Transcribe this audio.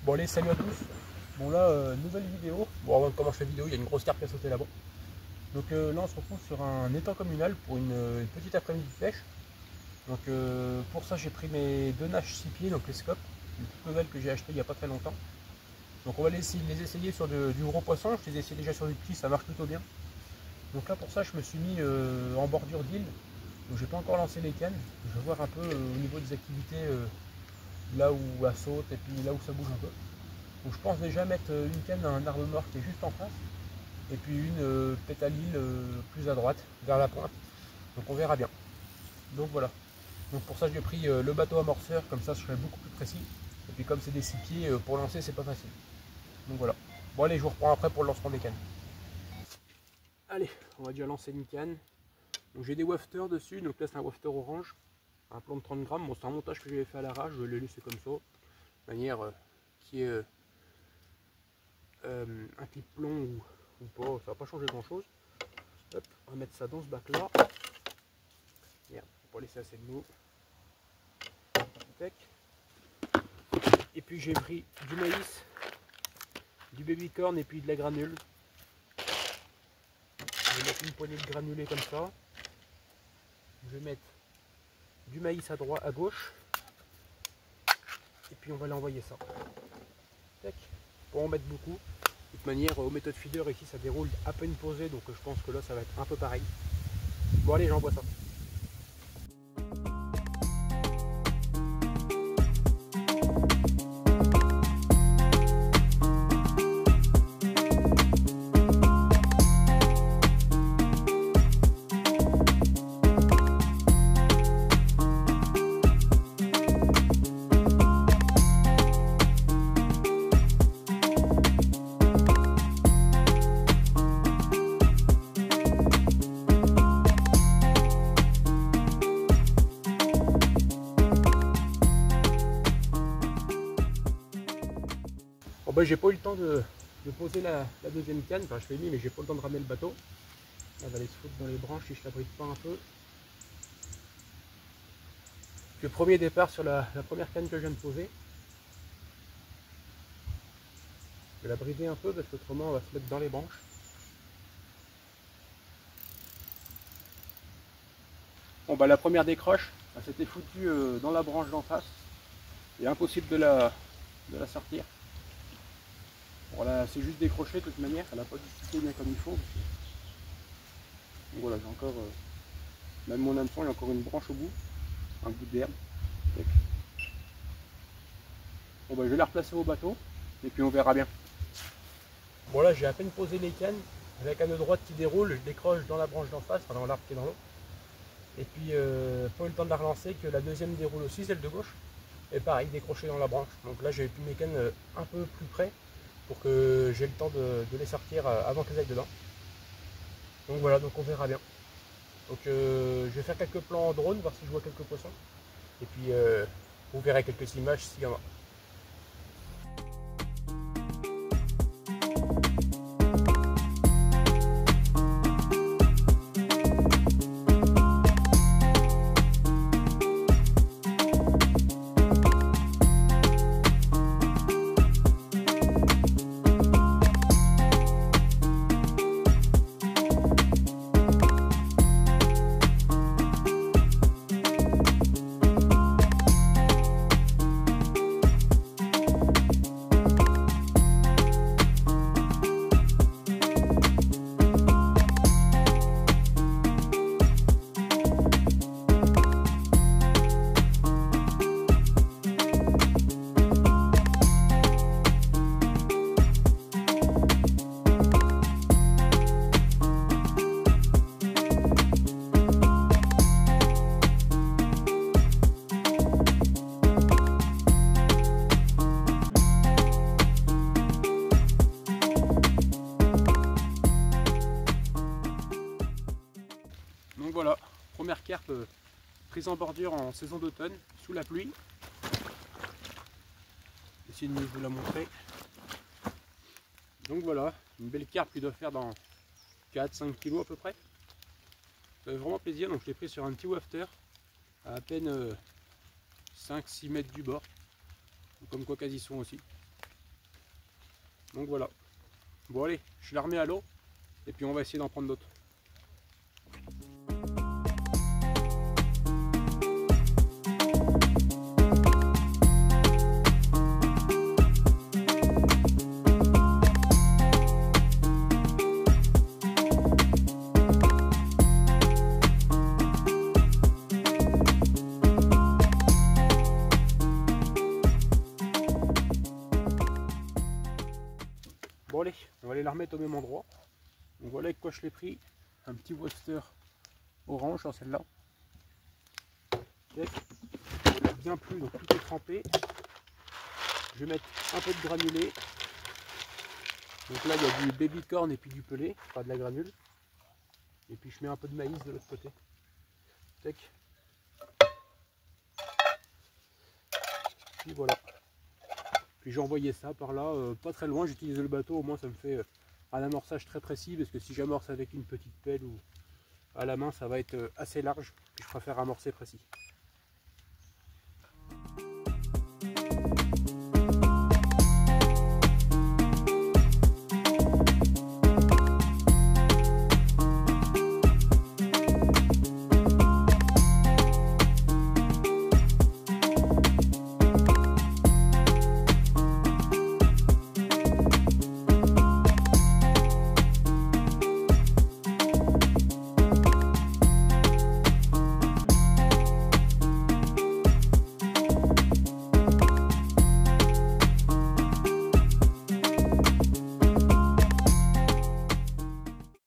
Bon allez, salut à tous. Bon là, nouvelle vidéo. Bon, avant de commencer la vidéo, il y a une grosse carpe qui a sauté là-bas. Donc là, on se retrouve sur un étang communal pour une petite après-midi de pêche. Donc pour ça, j'ai pris mes deux nages 6 pieds, donc les scopes, une toute nouvelle que j'ai acheté il n'y a pas très longtemps. Donc on va les essayer sur du gros poisson. Je les ai essayés déjà sur du petit, ça marche plutôt bien. Donc là, pour ça, je me suis mis en bordure d'île. Donc j'ai pas encore lancé les cannes. Je vais voir un peu au niveau des activités, là où elle saute et puis là où ça bouge un peu. Donc je pense déjà mettre une canne à un arbre mort qui est juste en face, et puis une pétalile plus à droite, vers la pointe. Donc on verra bien. Donc voilà. Donc pour ça j'ai pris le bateau amorceur, comme ça je serai beaucoup plus précis. Et puis comme c'est des 6 pieds, pour lancer c'est pas facile. Donc voilà. Bon allez, je vous reprends après pour le lancement des cannes. Allez, on va déjà lancer une canne. Donc j'ai des wafters dessus, donc là c'est un wafter orange, un plomb de 30 grammes. Bon, c'est un montage que j'avais fait à l'arrache, je vais le laisser comme ça, de manière qui est un clip plomb ou pas, ça va pas changer grand chose. Hop, on va mettre ça dans ce bac là. Merde, faut pas laisser assez de l'eau. Et puis j'ai pris du maïs, du baby corn et puis de la granule. Je vais mettre une poignée de granulés comme ça. Je vais mettre du maïs à droite, à gauche. Et puis on va l'envoyer ça. Tac. Pour en mettre beaucoup. De toute manière, aux méthodes feeder ici ça déroule à peine posé, donc je pense que là ça va être un peu pareil. Bon allez, j'envoie ça. Bon bah j'ai pas eu le temps de poser la deuxième canne, enfin je l'ai mis mais j'ai pas le temps de ramener le bateau. Elle va aller se foutre dans les branches si je l'abrite pas un peu. Le premier départ sur la première canne que je viens de poser. Je vais la brider un peu parce qu'autrement on va se mettre dans les branches. Bon bah la première décroche, elle s'était foutue dans la branche d'en face. Il est impossible de la sortir. Voilà, c'est juste décroché de toute manière, elle n'a pas discuté bien comme il faut. Donc voilà, j'ai encore, même mon hameçon, il y a encore une branche au bout, un bout d'herbe. Bon bah je vais la replacer au bateau, et puis on verra bien. Bon là j'ai à peine posé les cannes, j'ai la canne de droite qui déroule, je décroche dans la branche d'en face, enfin dans l'arbre qui est dans l'eau. Et puis pas eu le temps de la relancer, que la deuxième déroule aussi, celle de gauche. Et pareil, décroché dans la branche. Donc là j'ai plus mes cannes un peu plus près, pour que j'ai le temps de les sortir avant qu'elles aillent dedans. Donc voilà, donc on verra bien. Donc je vais faire quelques plans en drone, voir si je vois quelques poissons. Et puis vous verrez quelques images s'il y en a. Donc voilà, première carpe prise en bordure en saison d'automne, sous la pluie. Essayez de vous la montrer. Donc voilà, une belle carpe qui doit faire dans 4-5 kg à peu près. Ça fait vraiment plaisir, donc je l'ai pris sur un petit wafter à peine 5-6 mètres du bord. Comme quoi quasi son aussi. Donc voilà. Bon allez, je la remets à l'eau et puis on va essayer d'en prendre d'autres. Bon allez, on va aller la remettre au même endroit. Donc voilà avec quoi je l'ai pris. Un petit Worcester orange dans celle-là. Elle a bien plu, donc tout est trempé. Je vais mettre un peu de granulé. Donc là il y a du baby corn et puis du pelé, pas de la granule. Et puis je mets un peu de maïs de l'autre côté. Tac. Puis voilà. Puis j'ai envoyé ça par là, pas très loin, j'utilise le bateau, au moins ça me fait un amorçage très précis, parce que si j'amorce avec une petite pelle ou à la main, ça va être assez large, puis je préfère amorcer précis.